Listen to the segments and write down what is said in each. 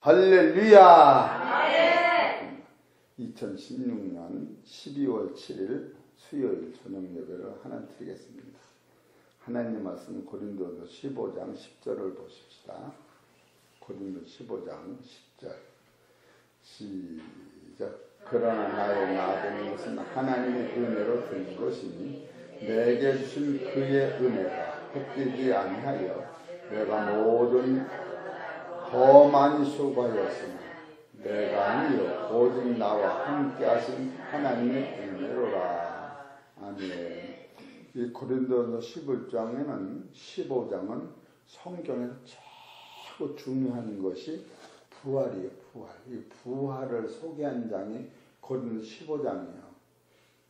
할렐루야! 2016년 12월 7일 수요일 저녁 예배를 하나 드리겠습니다. 하나님 말씀 고린도서 15장 10절을 보십시다. 고린도 15장 10절 시작. 그러나 나의 나된 것은 하나님의 은혜로 된 것이니 내게 주신 그의 은혜가 헛되지 아니하여 내가 모든 더 많이 수고하였으나 내가 아니요 오직 나와 함께 하신 하나님의 은혜로라. 아멘. 이 고린도서 11장에는 15장은 성경에서 최고 중요한 것이 부활이에요. 부활. 이 부활을 소개한 장이 고린도 15장이에요.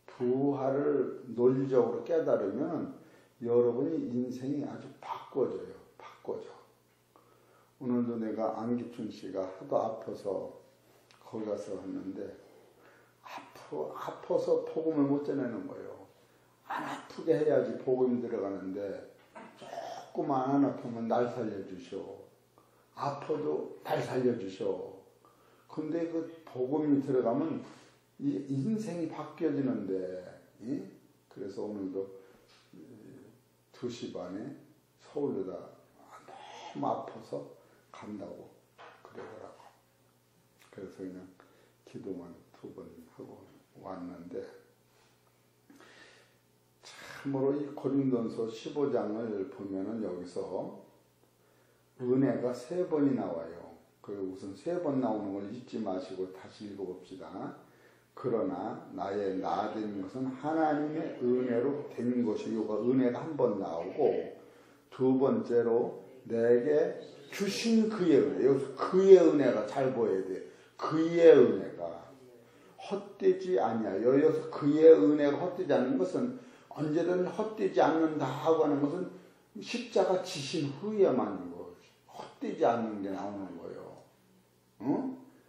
부활을 논리적으로 깨달으면 여러분이 인생이 아주 바꿔져요. 바꿔져. 오늘도 내가 안기춘 씨가 하도 아파서 거기 가서 왔는데 아파서 복음을 못 전하는 거예요. 안 아프게 해야지 복음이 들어가는데 조금만 안 아프면 날 살려주셔. 아파도 날 살려주셔. 근데 그 복음이 들어가면 이 인생이 바뀌어지는데, 그래서 오늘도 2시 반에 서울로다 너무 아파서 간다고 그러더라고. 그래서 그냥 기도만 2번 하고 왔는데, 참으로 이 고린도서 15장을 보면은 여기서 은혜가 3번이 나와요. 그 우선 3번 나오는 걸 잊지 마시고 다시 읽어봅시다. 그러나 나의 나된 것은 하나님의 은혜로 된 것이, 이거 은혜가 한 번 나오고, 두 번째로 내게 주신 그의 은혜. 여기서 그의 은혜가 잘 보여야 돼. 그의 은혜가 헛되지 아니하여. 여기서 그의 은혜가 헛되지 않는 것은 언제든 헛되지 않는다고 하는 것은 십자가 지신 후에만 헛되지 않는 게 나오는 거예요.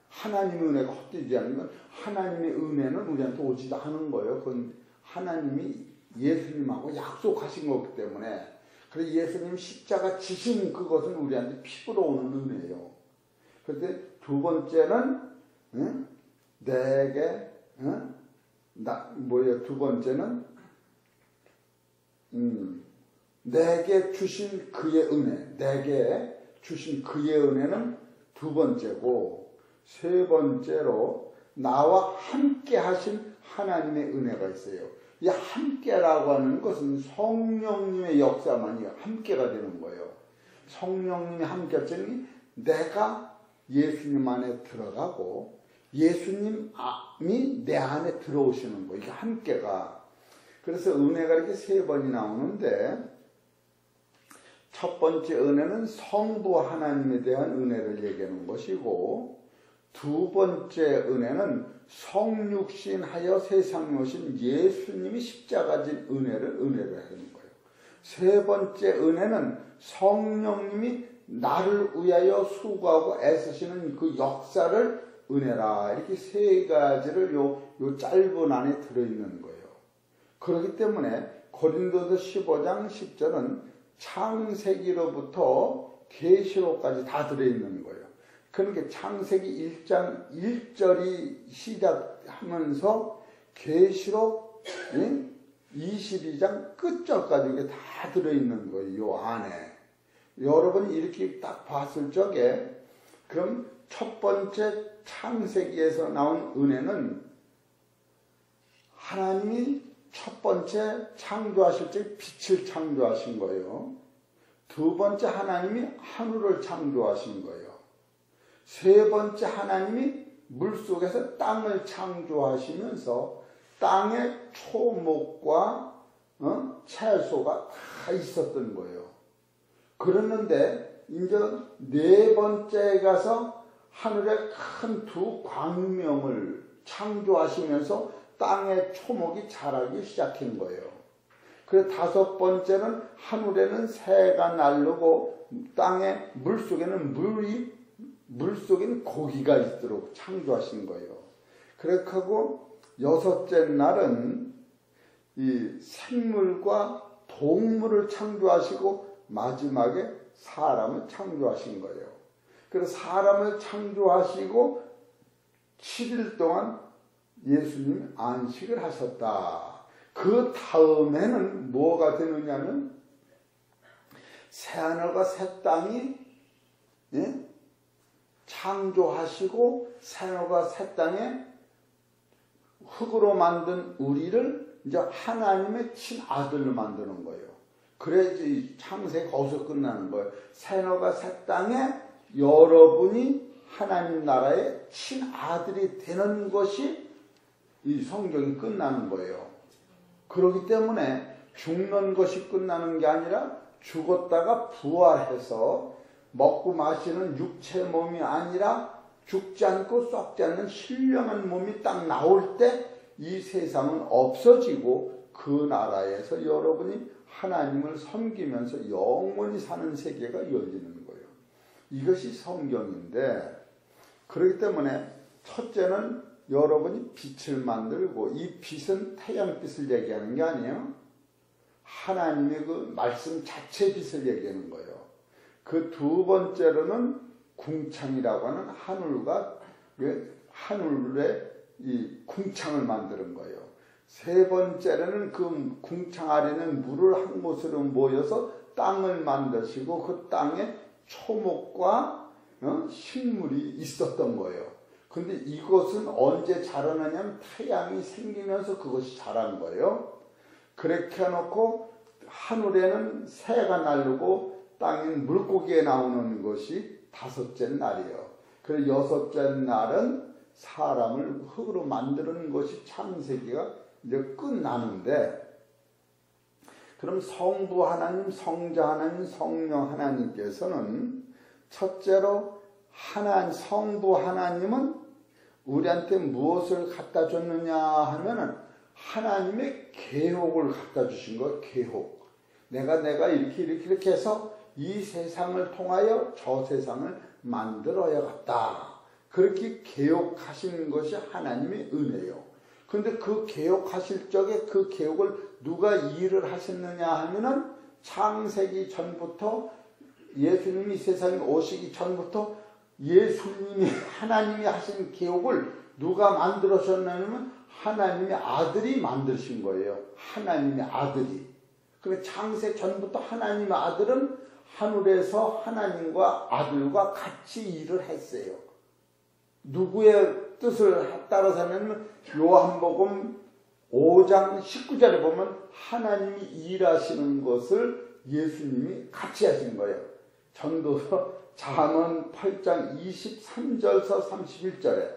하나님의 은혜가 헛되지 않는 건 하나님의 은혜는 우리한테 오지도 않은 거예요. 그건 하나님이 예수님하고 약속하신 거기 때문에. 그래서 예수님 십자가 지신 그것은 우리한테 피부로 오는 은혜예요. 그런데 두 번째는 내게 두 번째는 내게 주신 그의 은혜. 내게 주신 그의 은혜는 두 번째고, 세 번째로 나와 함께 하신 하나님의 은혜가 있어요. 이 함께라고 하는 것은 성령님의 역사만이 함께가 되는 거예요. 성령님이 함께했더니 내가 예수님 안에 들어가고 예수님이 내 안에 들어오시는 거예요. 이게 함께가. 그래서 은혜가 이렇게 3번이 나오는데, 첫 번째 은혜는 성부 하나님에 대한 은혜를 얘기하는 것이고, 두 번째 은혜는 성육신하여 세상에 오신 예수님이 십자가 진 은혜를 하는 거예요. 세 번째 은혜는 성령님이 나를 위하여 수고하고 애쓰시는 그 역사를 은혜라. 이렇게 세 가지를 요 짧은 안에 들어있는 거예요. 그렇기 때문에 고린도서 15장 10절은 창세기로부터 계시록까지 다 들어있는 거예요. 그러니까 창세기 1장 1절이 시작하면서 계시록 22장 끝절까지 이게 다 들어있는 거예요. 요 안에. 여러분이 이렇게 딱 봤을 적에, 그럼 첫 번째 창세기에서 나온 은혜는 하나님이 첫 번째 창조하실 때 빛을 창조하신 거예요. 두 번째 하나님이 하늘을 창조하신 거예요. 세 번째 하나님이 물속에서 땅을 창조하시면서 땅에 초목과 채소가 다 있었던 거예요. 그랬는데 이제 네 번째에 가서 하늘에 큰 두 광명을 창조하시면서 땅에 초목이 자라기 시작한 거예요. 그래서 다섯 번째는 하늘에는 새가 날르고 땅에 물속에는 고기가 있도록 창조하신 거예요. 그렇게 하고 여섯째 날은 이 생물과 동물을 창조하시고 마지막에 사람을 창조하신 거예요. 그래서 사람을 창조하시고 7일 동안 예수님이 안식을 하셨다. 그 다음에는 뭐가 되느냐면 새하늘과 새 땅이 창조하시고 새하늘과 새 땅에 흙으로 만든 우리를 이제 하나님의 친아들로 만드는 거예요. 그래야지 창세가 거기서 끝나는 거예요. 새하늘과 새 땅에 여러분이 하나님 나라의 친아들이 되는 것이 이 성경이 끝나는 거예요. 그렇기 때문에 죽는 것이 끝나는 게 아니라 죽었다가 부활해서 먹고 마시는 육체 몸이 아니라 죽지 않고 썩지 않는 신령한 몸이 딱 나올 때 이 세상은 없어지고 그 나라에서 여러분이 하나님을 섬기면서 영원히 사는 세계가 열리는 거예요. 이것이 성경인데, 그렇기 때문에 첫째는 여러분이 빛을 만들고, 이 빛은 태양빛을 얘기하는 게 아니에요. 하나님의 그 말씀 자체 빛을 얘기하는 거예요. 그 두 번째로는 궁창이라고 하는 하늘의 이 궁창을 만드는 거예요. 세 번째로는 그 궁창 아래는 물을 한 곳으로 모여서 땅을 만드시고 그 땅에 초목과 식물이 있었던 거예요. 근데 이것은 언제 자라느냐면 태양이 생기면서 그것이 자란 거예요. 그렇게 해놓고 하늘에는 새가 날르고 땅엔 물고기에 나오는 것이 다섯째 날이에요. 그래서 여섯째 날은 사람을 흙으로 만드는 것이 창세기가 이제 끝나는데, 그럼 성부 하나님, 성자 하나님, 성령 하나님께서는 첫째로 성부 하나님은 우리한테 무엇을 갖다 줬느냐 하면은 하나님의 계획을 갖다 주신 거예요. 계획. 내가 이렇게 해서 이 세상을 통하여 저 세상을 만들어야겠다. 그렇게 계획하시는 것이 하나님의 은혜요. 그런데 그 계획하실 적에 그 계획을 누가 일을 하셨느냐 하면은 창세기 전부터 예수님이 세상에 오시기 전부터 예수님이 하나님이 하신 계획을 누가 만들어셨냐면 하나님의 아들이 만드신 거예요. 하나님의 아들이. 그래서 창세 전부터 하나님의 아들은 하늘에서 하나님과 아들과 같이 일을 했어요. 누구의 뜻을 따라서 하면 요한복음 5장 19절에 보면 하나님이 일하시는 것을 예수님이 같이 하신 거예요. 전도서 잠언 8장 23절서 31절에.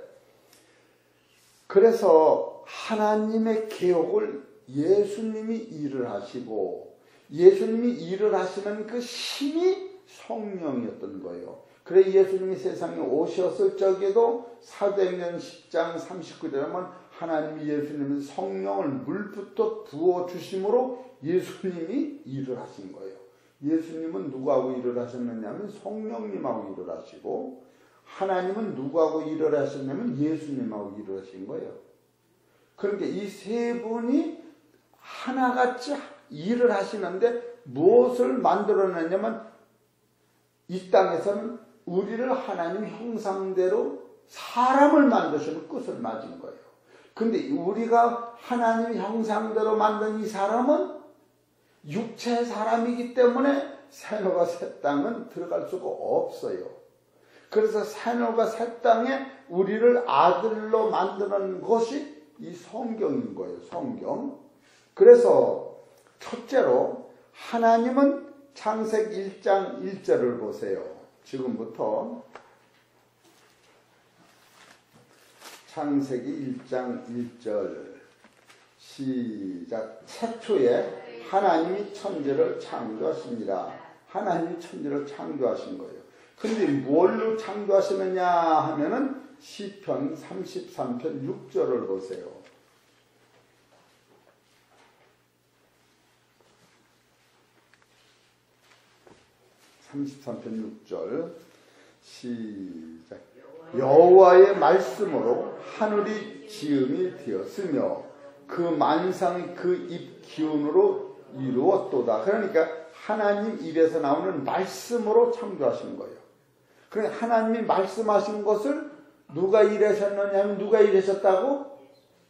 그래서 하나님의 계획을 예수님이 일을 하시고 예수님이 일을 하시는 그 힘이 성령이었던 거예요. 그래 예수님이 세상에 오셨을 적에도 사도행전 10장 39절에 보면 하나님이 예수님은 성령을 물부터 부어주심으로 예수님이 일을 하신 거예요. 예수님은 누구하고 일을 하셨느냐면 성령님하고 일을 하시고, 하나님은 누구하고 일을 하셨냐면 예수님하고 일을 하신 거예요. 그러니까 이 세 분이 하나같이 일을 하시는데 무엇을 만들어냈냐면 이 땅에서는 우리를 하나님 형상대로 사람을 만드시는 끝을 맞은 거예요. 근데 우리가 하나님 형상대로 만든 이 사람은 육체 사람이기 때문에 새하늘과 새 땅은 들어갈 수가 없어요. 그래서 새하늘과 새 땅에 우리를 아들로 만드는 것이 이 성경인 거예요. 성경. 그래서 첫째로 하나님은 창세기 1장 1절을 보세요. 지금부터 창세기 1장 1절 시작. 최초에 하나님이 천지를 창조하십니다. 하나님이 천지를 창조하신 거예요. 근데 뭘로 창조하시느냐 하면은 시편 33편 6절을 보세요. 33편 6절 시작. 여호와의 말씀으로 하늘이 지음이 되었으며 그 만상이 그 입 기운으로 이루었도다. 그러니까 하나님 입에서 나오는 말씀으로 창조하신 거예요. 그래 하나님이 말씀하신 것을 누가 일하셨느냐 하면 누가 일하셨다고?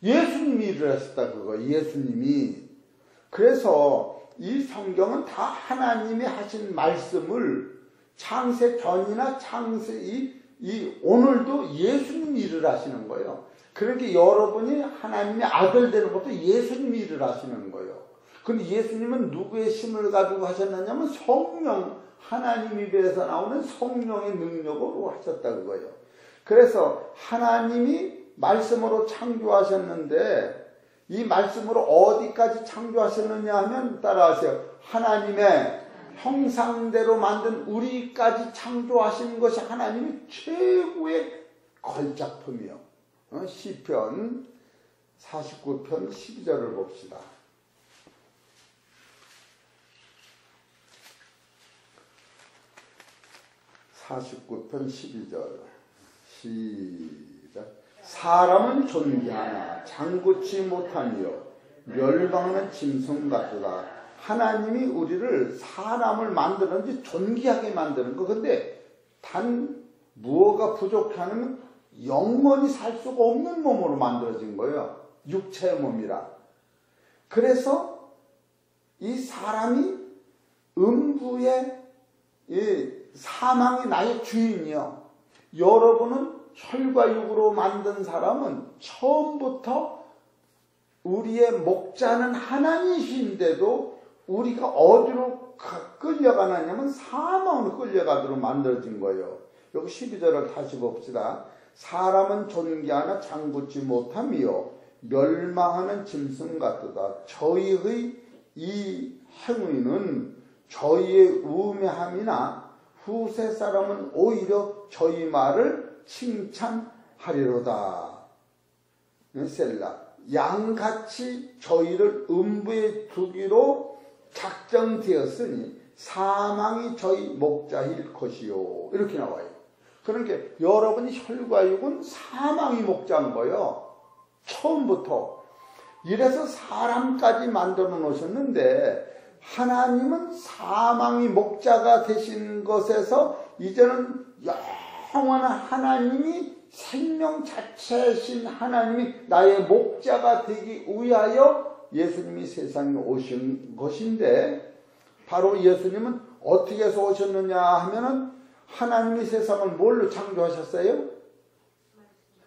예수님이 일하셨다 그거. 예수님이. 그래서 이 성경은 다 하나님이 하신 말씀을 창세 전이나 창세 오늘도 예수님이 일을 하시는 거예요. 그러니까 여러분이 하나님의 아들 되는 것도 예수님이 일을 하시는 거예요. 근데 예수님은 누구의 힘을 가지고 하셨느냐면 성령, 하나님 입에서 나오는 성령의 능력으로 하셨다 그거예요. 그래서 하나님이 말씀으로 창조하셨는데 이 말씀으로 어디까지 창조하셨느냐 하면 따라하세요. 하나님의 형상대로 만든 우리까지 창조하신 것이 하나님의 최고의 걸작품이요. 시편 49편 12절을 봅시다. 49편 12절 시작. 사람은 존귀하나 장구치 못하며 멸망하는 짐승 같도다. 하나님이 우리를 사람을 만드는지 존귀하게 만드는 거. 근데 단 무엇가 부족하면 영원히 살 수가 없는 몸으로 만들어진 거예요. 육체의 몸이라. 그래서 이 사람이 음부의 사망이 나의 주인이요. 여러분은 혈과 육으로 만든 사람은 처음부터 우리의 목자는 하나님이신데도 우리가 어디로 끌려가느냐면 사망으로 끌려가도록 만들어진 거예요. 여기 12절을 다시 봅시다. 사람은 존귀하나 장구치 못하며 멸망하는 짐승 같도다. 저희의 이 행위는 저희의 우매함이나 후세 사람은 오히려 저희 말을 칭찬하리로다. 셀라. 양같이 저희를 음부에 두기로 작정되었으니 사망이 저희 목자일 것이요. 이렇게 나와요. 그러니까 여러분이 혈과 육은 사망이 목자인 거예요. 처음부터. 이래서 사람까지 만들어 놓으셨는데 하나님은 사망이 목자가 되신 것에서 이제는 영원한 하나님이 생명 자체이신 하나님이 나의 목자가 되기 위하여 예수님이 세상에 오신 것인데 바로 예수님은 어떻게 해서 오셨느냐 하면은 하나님이 세상을 뭘로 창조하셨어요?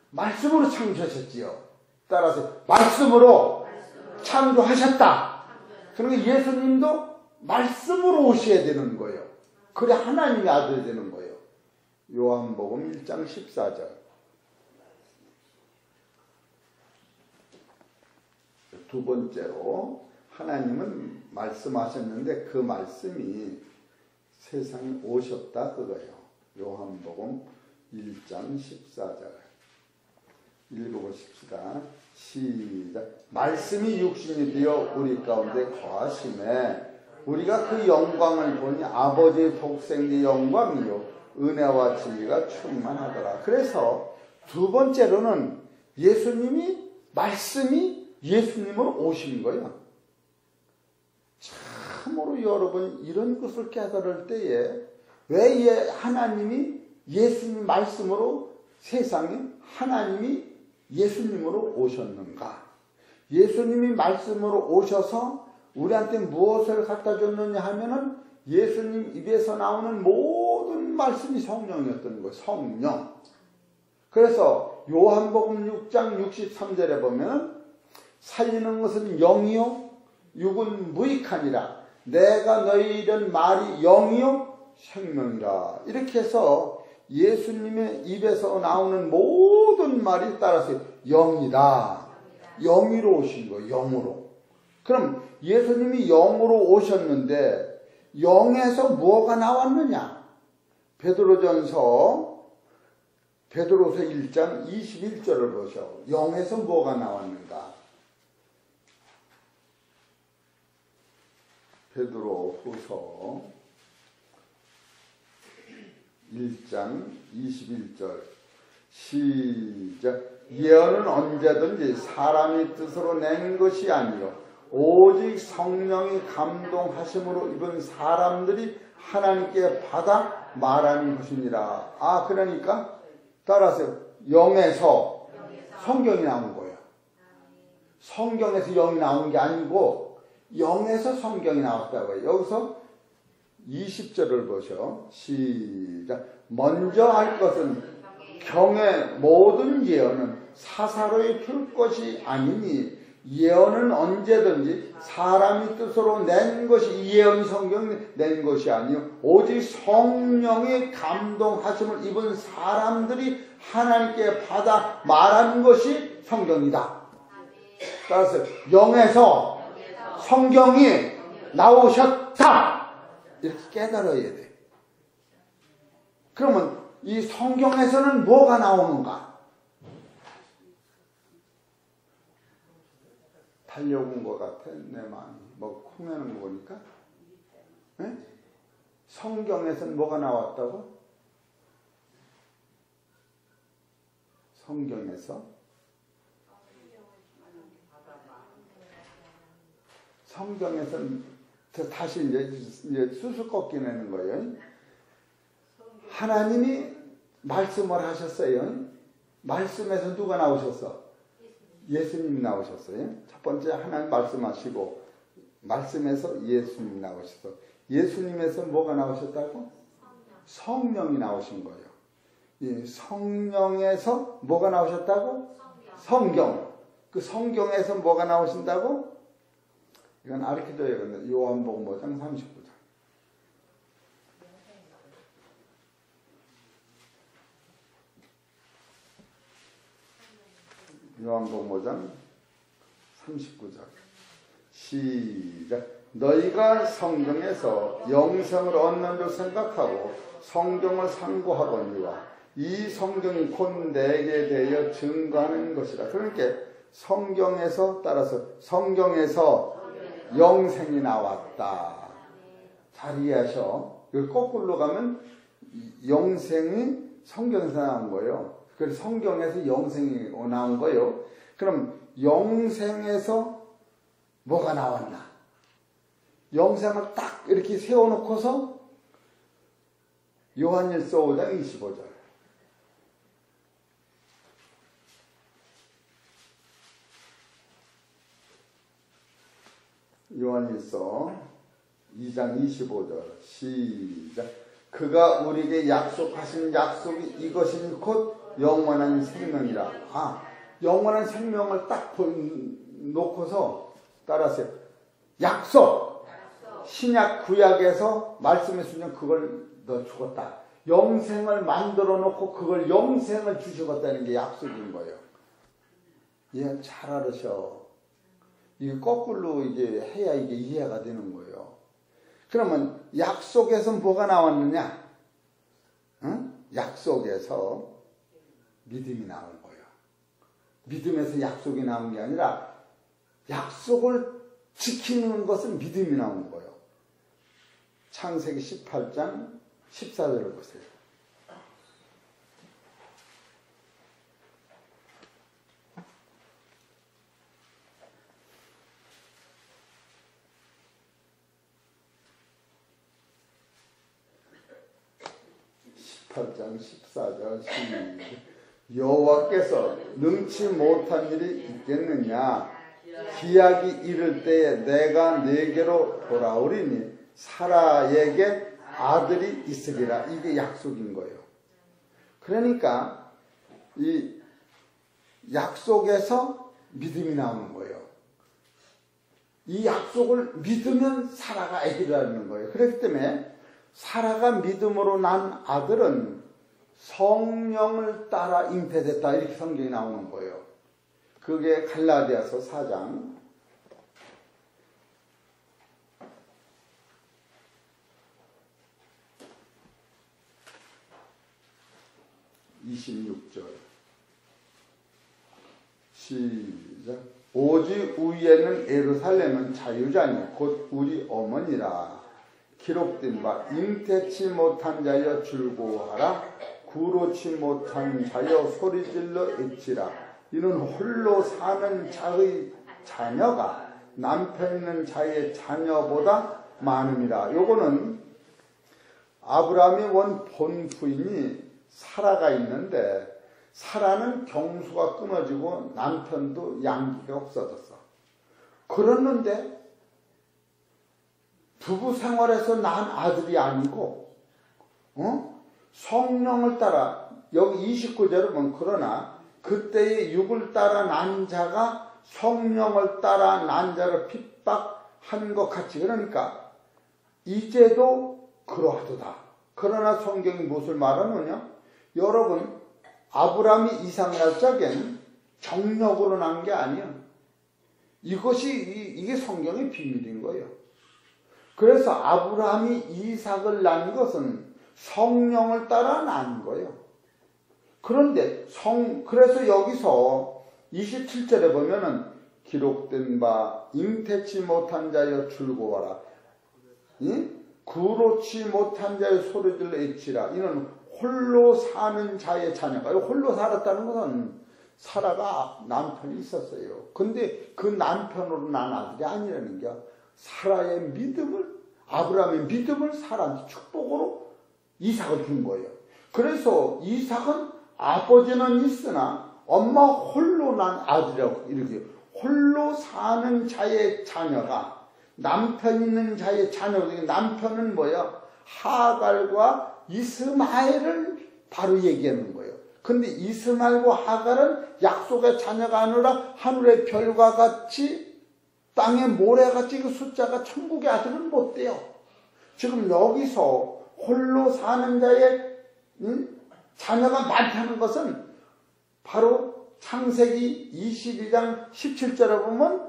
말씀으로 창조하셨지요. 따라서 말씀으로 창조하셨다. 그러니까 예수님도 말씀으로 오셔야 되는 거예요. 그래 하나님의 아들이 되는 거예요. 요한복음 1장 14절. 두 번째로 하나님은 말씀하셨는데 그 말씀이 세상에 오셨다 그거예요. 요한복음 1장 14절 읽어보십시다. 시작. 말씀이 육신이 되어 우리 가운데 거하심에 우리가 그 영광을 보니 아버지의 독생의 영광이요 은혜와 진리가 충만하더라. 그래서 두 번째로는 예수님이 말씀이 예수님으로 오신 거예요. 참으로 여러분 이런 것을 깨달을 때에 왜 하나님이 예수님 말씀으로 세상에 하나님이 예수님으로 오셨는가? 예수님이 말씀으로 오셔서 우리한테 무엇을 갖다 줬느냐 하면은 예수님 입에서 나오는 모든 말씀이 성령이었던 거예요. 성령. 그래서 요한복음 6장 63절에 보면 살리는 것은 영이요 육은 무익하니라. 내가 너희 이런 말이 영이요 생명이라. 이렇게 해서 예수님의 입에서 나오는 모든 말이 따라서 영이다. 영으로 오신 거예요. 영으로. 그럼 예수님이 영으로 오셨는데 영에서 뭐가 나왔느냐? 베드로서 1장 21절을 보셔. 영에서 뭐가 나왔는가? 베드로후서 1장 21절 시작. 예언은 언제든지 사람의 뜻으로 낸 것이 아니요 오직 성령이 감동하심으로 입은 사람들이 하나님께 받아 말하는 것이니라. 아, 그러니까 따라서 영에서 성경이 나온 거예요. 성경에서 영이 나온 게 아니고 영에서 성경이 나왔다고요. 여기서 20절을 보셔. 시작. 먼저 할 것은 경의 모든 예언은 사사로이 풀 것이 아니니 예언은 언제든지 사람이 뜻으로 낸 것이, 이 예언이 성경이 낸 것이 아니요 오직 성령의 감동하심을 입은 사람들이 하나님께 받아 말하는 것이 성경이다. 따라서 영에서 성경이 나오셨다 이렇게 깨달아야 돼. 그러면 이 성경에서는 뭐가 나오는가? 달려온 것 같아 내 마음이. 뭐 콩나는 거 보니까. 네? 성경에서는 뭐가 나왔다고? 성경에서 성경에서는 다시 이제 수수 꺾이는 거예요. 하나님이 말씀을 하셨어요. 말씀에서 누가 나오셨어? 예수님이 나오셨어요. 첫 번째 하나님 말씀하시고 말씀에서 예수님이 나오셨어. 예수님에서 뭐가 나오셨다고? 성령이 나오신 거예요. 이 성령에서 뭐가 나오셨다고? 성경. 그 성경에서 뭐가 나오신다고? 이건 알려줘야겠네. 요한복음 5장 39절. 요한복음 5장 39절. 시작. 너희가 성경에서 영생을 얻는 줄 생각하고 성경을 상고하거니와 이 성경이 곧 내게 대하여 증거하는 것이라. 그러니까 성경에서, 따라서 성경에서 영생이 나왔다. 잘 이해하셔. 이걸 거꾸로 가면 영생이 성경에서 나온 거예요. 그래서 성경에서 영생이 나온 거예요. 그럼 영생에서 뭐가 나왔나? 영생을 딱 이렇게 세워놓고서 요한일서 5장 25절. 요한일서 2장 25절. 시작. 그가 우리에게 약속하신 약속이 이것이니 곧 영원한 생명이라. 아, 영원한 생명을 딱 놓고서 따라서 약속. 신약 구약에서 말씀해 주면 그걸 너 죽었다. 영생을 만들어 놓고 그걸 영생을 주시겠다는 게 약속인 거예요. 예, 잘 알으셔. 이게 거꾸로 이제 해야 이게 이해가 되는 거예요. 그러면 약속에서 뭐가 나왔느냐? 응? 약속에서 믿음이 나온 거예요. 믿음에서 약속이 나온 게 아니라 약속을 지키는 것은 믿음이 나온 거예요. 창세기 18장 14절을 보세요. 장 14절 여호와께서 능치 못한 일이 있겠느냐? 기약이 이를 때에 내가 네게로 돌아오리니 사라에게 아들이 있으리라. 이게 약속인 거예요. 그러니까 이 약속에서 믿음이 나오는 거예요. 이 약속을 믿으면 사라가 아기를 낳는 거예요. 그렇기 때문에 사라가 믿음으로 난 아들은 성령을 따라 잉태됐다. 이렇게 성경이 나오는 거예요. 그게 갈라디아서 4장 26절. 시작. 오직 위에는 예루살렘은 자유자니 곧 우리 어머니라. 기록된 바 잉태치 못한 자여 즐거워하라. 구로치 못한 자여 소리질러 외치라. 이는 홀로 사는 자의 자녀가 남편 있는 자의 자녀보다 많음이라. 요거는 아브라함의 원 본부인이 사라가 있는데 사라는 경수가 끊어지고 남편도 양기가 없어졌어. 그랬는데 부부 생활에서 난 아들이 아니고 성령을 따라 여기 29절에 보면 그러나 그때의 육을 따라 난 자가 성령을 따라 난 자를 핍박한 것 같이 그러니까 이제도 그러하도다. 그러나 성경이 무엇을 말하느냐? 여러분 아브라함이 이삭 낳을 적엔 정력으로 난 게 아니에요. 이게 성경의 비밀인 거예요. 그래서 아브라함이 이삭을 낳은 것은 성령을 따라 난 거예요. 그런데 그래서 여기서 27절에 보면은 기록된 바 잉태치 못한 자여 즐거워라. 구로치 못한 자여 소리질러 외치라. 이는 홀로 사는 자의 자녀가 홀로 살았다는 것은 사라가 남편이 있었어요. 근데 그 남편으로 난 아들이 아니라는 게 사라의 믿음을 아브라함의 믿음을 사라한테 축복으로 이삭을 준 거예요. 그래서 이삭은 아버지는 있으나 엄마 홀로 난 아들이라고 이렇게 홀로 사는 자의 자녀가 남편 있는 자의 자녀가 남편은 뭐야? 하갈과 이스마엘을 바로 얘기하는 거예요. 근데 이스마엘과 하갈은 약속의 자녀가 아니라 하늘의 별과 같이 땅의 모래같이 그 숫자가 천국의 아들은 못 돼요. 지금 여기서 홀로 사는 자의 자녀가 많다는 것은 바로 창세기 22장 17절에 보면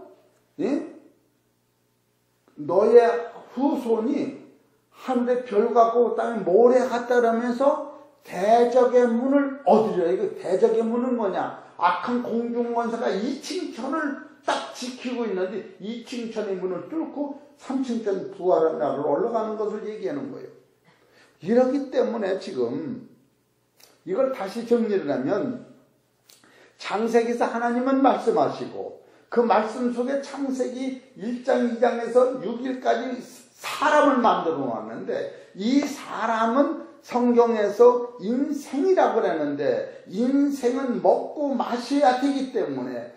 너의 후손이 하늘의 별 같고 땅의 모래 같다 그러면서 대적의 문을 얻으려. 이거 대적의 문은 뭐냐? 악한 공중권세가 2층천을 딱 지키고 있는데 2층천의 문을 뚫고 3층천 부활한 나라로 올라가는 것을 얘기하는 거예요. 이렇기 때문에 지금 이걸 다시 정리를 하면 창세기에서 하나님은 말씀하시고 그 말씀 속에 창세기 1장 2장에서 6일까지 사람을 만들어 놓았는데 이 사람은 성경에서 인생이라고 그러는데 인생은 먹고 마셔야 되기 때문에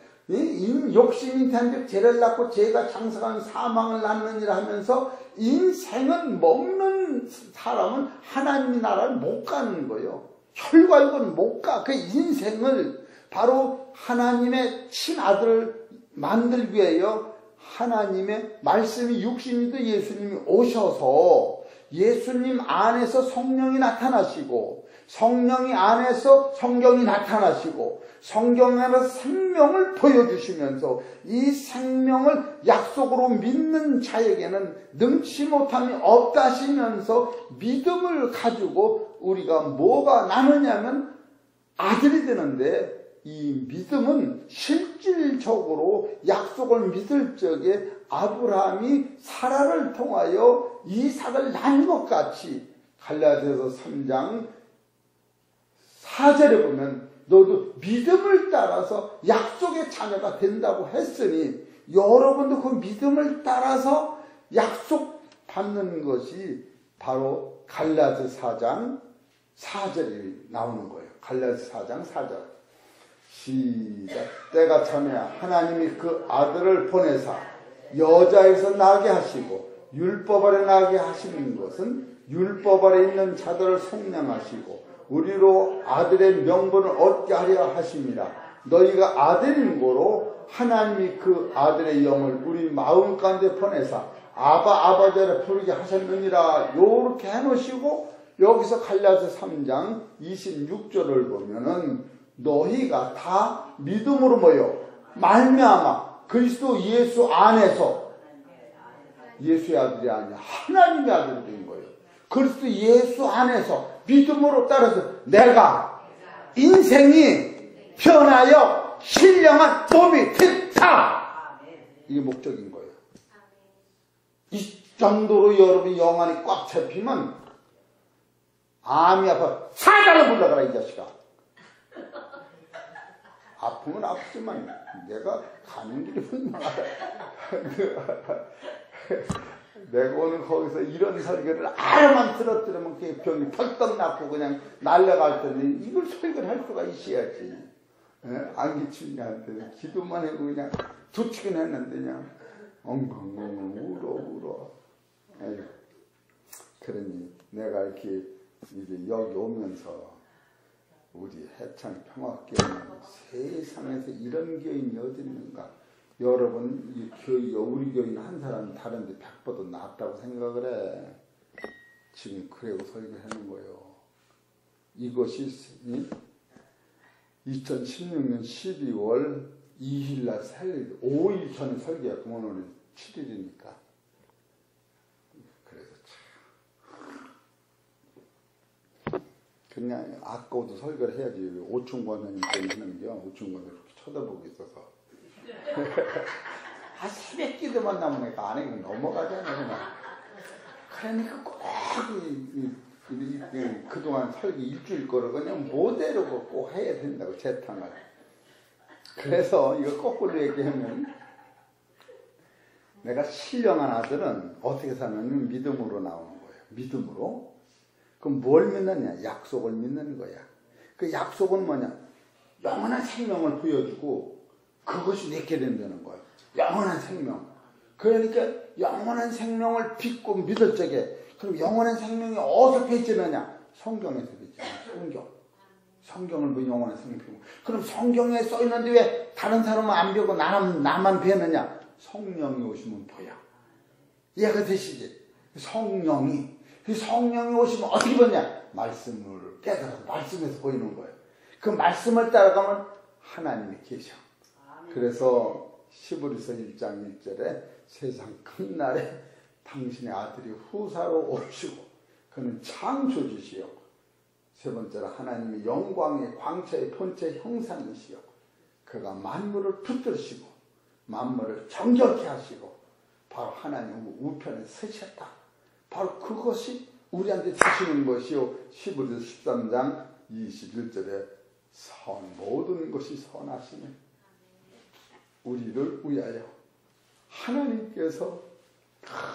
욕심이 된즉 죄를 낳고 죄가 장성한 사망을 낳느니라 하면서 인생은 먹는 사람은 하나님 나라를 못 가는 거예요. 혈과 육은 못 가. 그 인생을 바로 하나님의 친아들을 만들기 위하여 하나님의 말씀이 육신이 되 예수님이 오셔서 예수님 안에서 성령이 나타나시고 성령이 안에서 성경이 나타나시고 성경 안에서 생명을 보여주시면서 이 생명을 약속으로 믿는 자에게는 능치 못함이 없다 하시면서 믿음을 가지고 우리가 뭐가 나느냐면 아들이 되는데 이 믿음은 실질적으로 약속을 믿을 적에 아브라함이 사라를 통하여 이삭을 낳은 것 같이 갈라디아서 3장 4절에 보면 너도 믿음을 따라서 약속의 자녀가 된다고 했으니 여러분도 그 믿음을 따라서 약속 받는 것이 바로 갈라디아서 4장 4절이 나오는 거예요. 갈라디아서 4장 4절. 시작. 때가 참에야 하나님이 그 아들을 보내사 여자에서 나게 하시고 율법 아래 나게 하시는 것은 율법 아래 있는 자들을 속량하시고 우리로 아들의 명분을 얻게 하려 하심이라. 너희가 아들인 고로 하나님이 그 아들의 영을 우리 마음 가운데 보내사 아바아바자를 부르게 하셨느니라. 요렇게 해놓으시고 여기서 갈라디아서 3장 26절을 보면은 너희가 다 믿음으로 모여 말미암아 그리스도 예수 안에서 예수의 아들이 아니라 하나님의 아들이 된 거예요. 그리스도 예수 안에서 믿음으로 따라서 내가 인생이 변하여 신령한 몸이 됐다. 이게 목적인 거예요. 이 정도로 여러분이 영안이 꽉 잡히면 암이 아파 사자를 불러가라 이 자식아. 아프면 아프지만 내가 가는 길이 분명하다. 내가 오늘 거기서 이런 설교를 알만 들었더라면 그게 병이 턱떡 났고 그냥 날려갈 텐데 이걸 설교를 할 수가 있어야지. 안기춘이한테 기도만 하고 그냥 두치긴 했는데 그냥 엉엉엉 울어. 아이고. 그러니 내가 이렇게 이제 여기 오면서 우리 해창 평화교회는 세상에서 이런 교인이 어디 있는가? 여러분, 우리 교인 한 사람이 다른데 100보다 낫다고 생각을 해. 지금 그러고 설교하는 거예요. 이것이 2016년 12월 2일 날 5일 전에 설교했고 오늘은 7일이니까. 그래서 참 그냥 아까워도 설교를 해야지. 오충권님 때문에 하는겨. 오충권을 그렇게 쳐다보고 있어서. 새벽 기도만 나면 내가 안 해. 넘어가잖아 그냥. 그러니까 꼭 그동안 설교 일주일 거를 그냥 모델로 꼭 해야 된다고 재탕을. 그래서 이거 거꾸로 얘기하면 내가 신령한 아들은 어떻게 사냐면 믿음으로 나오는 거예요. 믿음으로. 그럼 뭘 믿느냐? 약속을 믿는 거야. 그 약속은 뭐냐? 영원한 생명을 부여주고 그것이 내게 된다는 거예요. 영원한 생명. 그러니까 영원한 생명을 믿고 믿을 적에 그럼 영원한 생명이 어디서 맺히느냐? 성경에서 맺히는 성경을 뭐 영원한 생명 펴고. 그럼 성경에 써 있는데 왜 다른 사람은 안 펴고 나만 펴느냐? 성령이 오시면 보여. 이해가 되시지? 성령이 오시면 어떻게 보냐? 말씀을 깨달아서 말씀에서 보이는 거예요. 그 말씀을 따라가면 하나님이 계셔. 그래서 히브리서 1장 1절에 세상 끝날에 당신의 아들이 후사로 오시고 그는 창조주시요. 세 번째로 하나님의 영광의 광채의 본체 형상이시요. 그가 만물을 붙드시고 만물을 정결케 하시고 바로 하나님 우편에 서셨다. 바로 그것이 우리한테 주시는 것이요. 히브리서 13장 21절에 모든 것이 선하시네. 우리를 위하여 하나님께서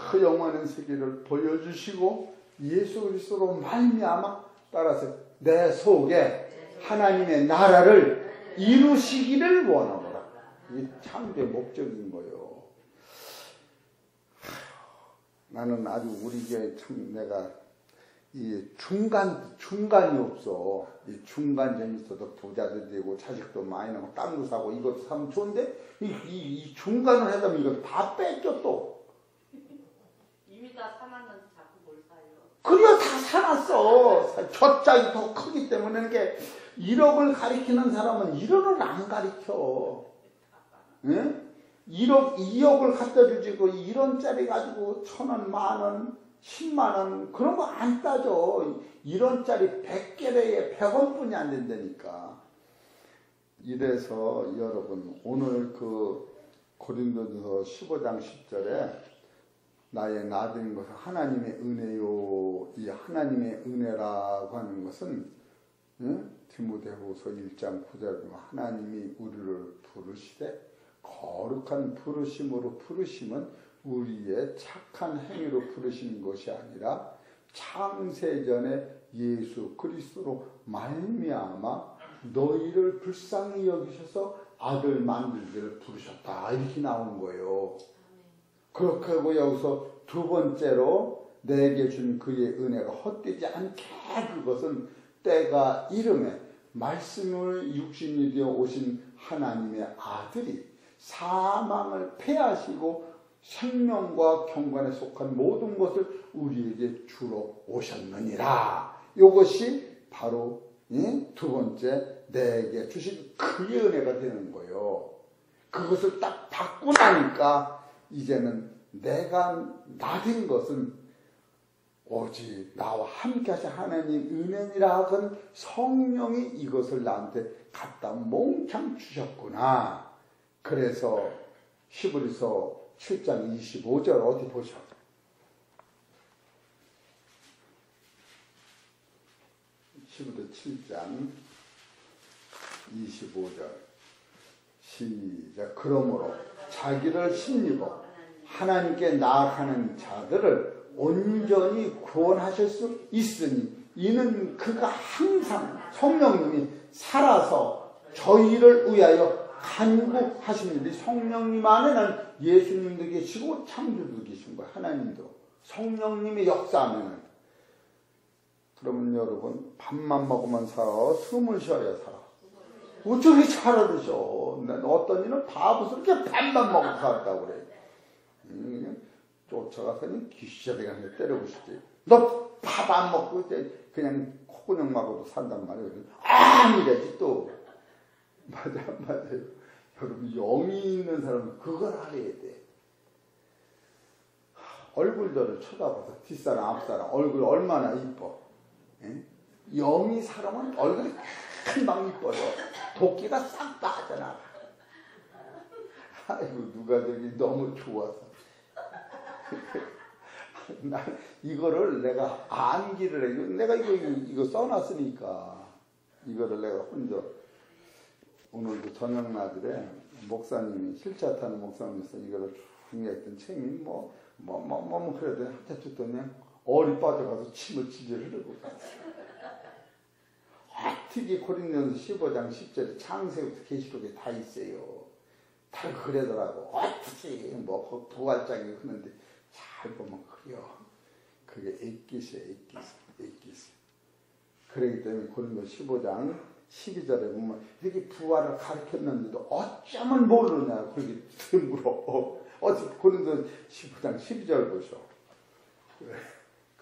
그 영원한 세계를 보여주시고 예수 그리스도로 말미암아 따라서 내 속에 하나님의 나라를 이루시기를 원하노라. 이게 창조의 목적인 거예요. 나는 아주 우리 교회 참 내가 이 중간이 없어. 이 중간점이 있어도 부자도 되고 자식도 많이 나고 땅도 사고 이것도 사면 좋은데 이 중간을 하다면 이걸 다 뺏겨 또. 이미 다 사놨는데 자꾸 뭘 사요? 그래야 다 사놨어. 젖짝이 더 크기 때문에 이게 1억을 가리키는 사람은 1억을 안 가리켜. 응? 2억을 갖다 주지 그 1원짜리 가지고 1,000원, 만원, 10만원 그런 거 안 따져. 1원짜리 100개래에 100원뿐이 안 된다니까. 이래서 여러분 오늘 그 고린도전서 15장 10절에 나의 나된 것은 하나님의 은혜요. 이 하나님의 은혜라고 하는 것은 디모데후서 1장 9절에 보면 하나님이 우리를 부르시되 거룩한 부르심으로 부르심은 우리의 착한 행위로 부르시는 것이 아니라 창세전에 예수 그리스도로 말미암아 너희를 불쌍히 여기셔서 아들 만들기를 부르셨다. 이렇게 나오는 거예요. 그렇게 하고 여기서 두 번째로 내게 준 그의 은혜가 헛되지 않게 그것은 때가 이름에 말씀을 육신이 되어 오신 하나님의 아들이 사망을 패하시고 생명과 경관에 속한 모든 것을 우리에게 주러 오셨느니라. 이것이 바로 두 번째 내게 주신 그의 은혜가 되는 거예요. 그것을 딱 받고 나니까 이제는 내가 나된 것은 오직 나와 함께 하신 하나님 은혜니라 하건 성령이 이것을 나한테 갖다 몽창 주셨구나. 그래서 히브리서 7장 25절 어디 보셔. 히브리서 7장 25절 시작. 그러므로 자기를 힘입어 하나님께 나아가는 자들을 온전히 구원하실 수 있으니 이는 그가 항상 성령님이 살아서 저희를 위하여 간구하십니다. 성령님 안에는 예수님도 계시고 창조도 계신 거예요. 하나님도. 성령님의 역사하면은. 그러면 여러분 밥만 먹으면 살아? 숨을 쉬어야 살아? 어떻게 살아드셔? 어떤 이는 바보스럽게 밥만 먹고 살았다고 그래. 그냥 쫓아가서 그냥 귀시자리가 그냥 때리고 싶지. 너 밥 안 먹고 이제 그냥 콧구녕 막고도 산단 말이에요. 이래지 또. 맞아요. 여러분 영이 있는 사람은 그걸 알아야 돼. 얼굴들을 쳐다봐서 뒷사람 앞사람 얼굴 얼마나 이뻐. 예? 영이 사람은 얼굴이 금방 이뻐요. 도끼가 싹 빠져나가. 아이고 누가 저기 너무 좋아서. 나 이거를 내가 암기를 해. 내가 이거 써놨으니까 이거를 내가 혼자 오늘도 저녁 낮에 목사님이 실차 타는 목사님께서 이거를 중요했던 책이 뭐 그래도 한참 줬더니 얼이 빠져가서 침을 질질 흐르고 갔어요. 특히 고린도전서 15장 10절에 창세부터 계시록에 다 있어요. 다 그러더라고. 어떻게 뭐 부활장이 흐는데 잘 보면 그래요. 그게 액기스예요. 액기스. 그렇기 때문에 고린도 15장 12절에 보면 이렇게 부활을 가르쳤는데도 어쩌면 모르냐 그렇게 물어. 어떻게 고린도 15장 12절 보셔.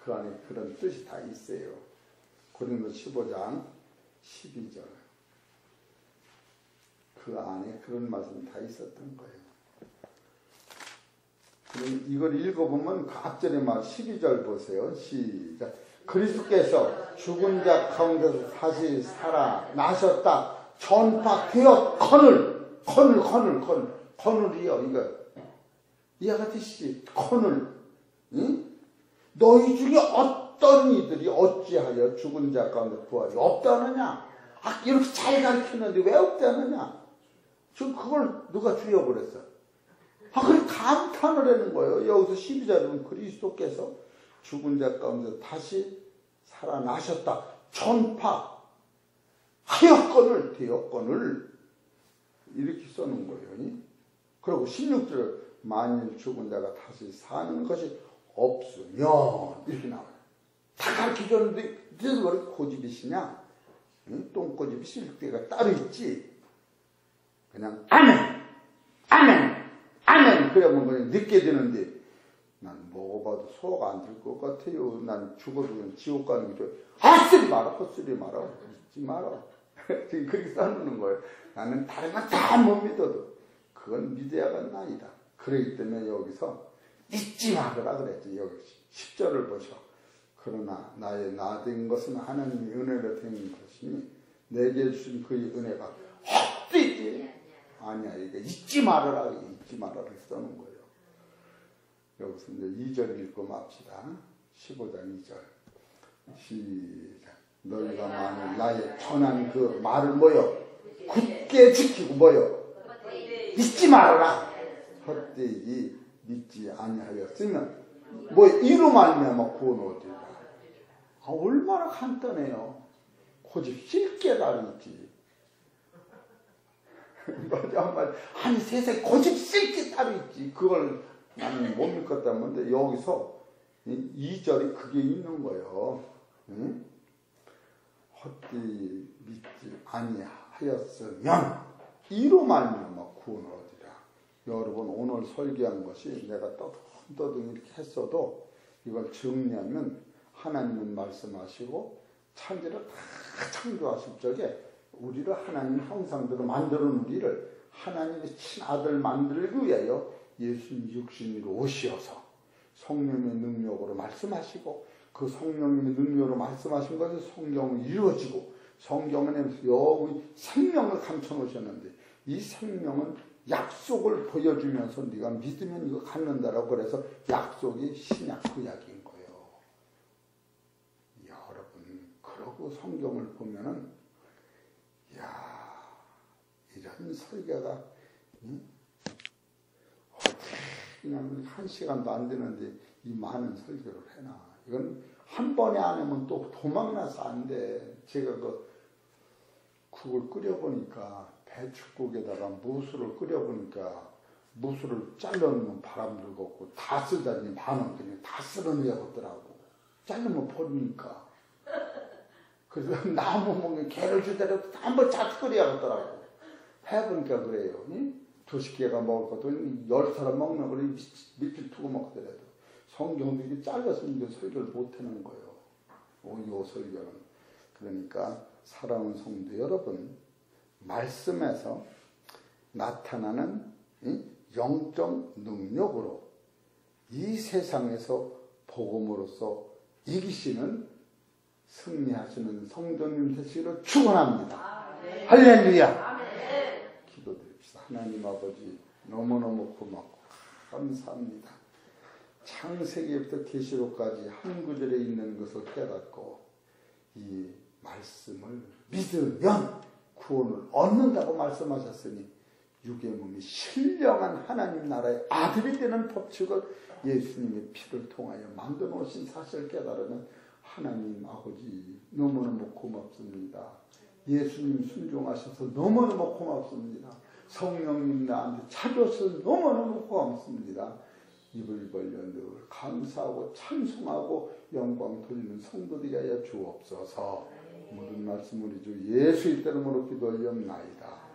그 안에 그런 뜻이 다 있어요. 고린도 15장 12절. 그 안에 그런 말씀이 다 있었던 거예요. 그럼 이걸 읽어보면 그 앞절에 말 12절 보세요. 시작. 그리스도께서 죽은 자 가운데서 다시 살아나셨다. 전파되었거늘. 거늘이요. 이거 이해가 되시지? 거늘. 응? 너희 중에 어떤 이들이 어찌하여 죽은 자 가운데 부활이 없다느냐? 이렇게 잘 가르쳤는데 왜 없다느냐? 지금 그걸 누가 줄여버렸어? 그래 감탄을 하는 거예요. 여기서 12절은 그리스도께서 죽은 자 가운데 다시 살아나셨다. 되었거늘 이렇게 써놓은 거예요. 그리고 16절 만일 죽은 자가 다시 사는 것이 없으면 이렇게 나와요. 다 가르쳐줬는데 그래서 왜 고집이시냐? 똥고집이 실 때가 따로 있지. 그냥 아멘 그러면 그냥 늦게 되는데 난 먹어봐도 소화가 안 될 것 같아요. 난 죽어도 그냥 지옥 가는 게 좋아요. 헛소리 마라. 믿지 마라. 지금 그렇게 써놓는 거예요. 나는 다른 건 다 못 믿어도 그건 믿어야가 아니다. 그렇기 때문에 여기서 믿지 말아라 그랬지. 여기 10절을 보셔. 그러나 나의 나된 것은 하나님의 은혜로 된 것이니 내게 주신 그의 은혜가 헛되지 아니야. 이게 잊지 말아라 써놓은 거예요. 여기서 이제 2절 읽고 맙시다. 15장 2절 시작. 너희가 만일 나의 전한 그 말을 굳게 지키고 잊지 말아라. 헛되이 믿지 아니하였으면 이로 말미암아 구원 얻으리라. 얼마나 간단해요. 고집 실게 다르지. 맞아. 아니 세상에 고집 실게 따로 있지. 그걸 나는 못 믿겠다는데 여기서 2절이 그게 있는 거예요. 응? 헛되이 믿지 아니하였으면 이로 말미암아 구원을 얻으리라. 여러분 오늘 설교한 것이 내가 떠듬 이렇게 했어도 이걸 정리하면 하나님은 말씀하시고 천지를 다 창조하실 적에 우리를 하나님 형상대로 만들어 놓은 우리를 하나님의 친아들 만들기 위하여 예수님 육신으로 오시어서 성령의 능력으로 말씀하시고 그 성령의 능력으로 말씀하신 것이 성경이 이루어지고 성경은 여기 생명을 감춰 놓으셨는데 이 생명은 약속을 보여주면서 네가 믿으면 이거 갖는다라고 그래서 약속이 신약 구약인 거예요. 여러분 그러고 성경을 보면은 이런 설교가 그냥 1시간도 안 되는데 이 많은 설교를 해놔. 이건 한 번에 안 하면 또 도망나서 안 돼. 제가 그 국을 끓여보니까 배추국에다가 무술을 끓여보니까 무술을 잘라놓으면 바람 들고 다 쓰다니 만원 그냥 다 쓸어내겠더라고. 자르면 버리니까. 그래서 나무 먹는 개를 주더라도 한번 잘 끓여야겠더라고. 해보니까 그래요. 응? 20개가 먹을 것도 10사람 먹는 걸 밑을 두고 먹더라도 성경도 이게 잘라서 이게 설교를 못하는 거예요. 요 설교는. 그러니까 사랑하는 성도 여러분, 말씀에서 나타나는 영적 능력으로 이 세상에서 복음으로써 이기시는 승리하시는 성도님 되시기를 축원합니다. 할렐루야. 기도드립시다. 하나님 아버지 너무너무 고맙고 감사합니다. 창세기부터 계시록까지 한 구절에 있는 것을 깨닫고 이 말씀을 믿으면 구원을 얻는다고 말씀하셨으니 육의 몸이 신령한 하나님 나라의 아들이 되는 법칙을 예수님의 피를 통하여 만들어 놓으신 사실을 깨달으면 하나님 아버지 너무너무 고맙습니다. 예수님 순종하셔서 너무너무 고맙습니다. 성령님 나한테 찾아오셔서 너무너무 고맙습니다. 입을 벌려 늘 감사하고 찬송하고 영광 돌리는 성도들이 하여 주옵소서. 모든 말씀 우리 주 예수의 이름으로 기도하옵나이다.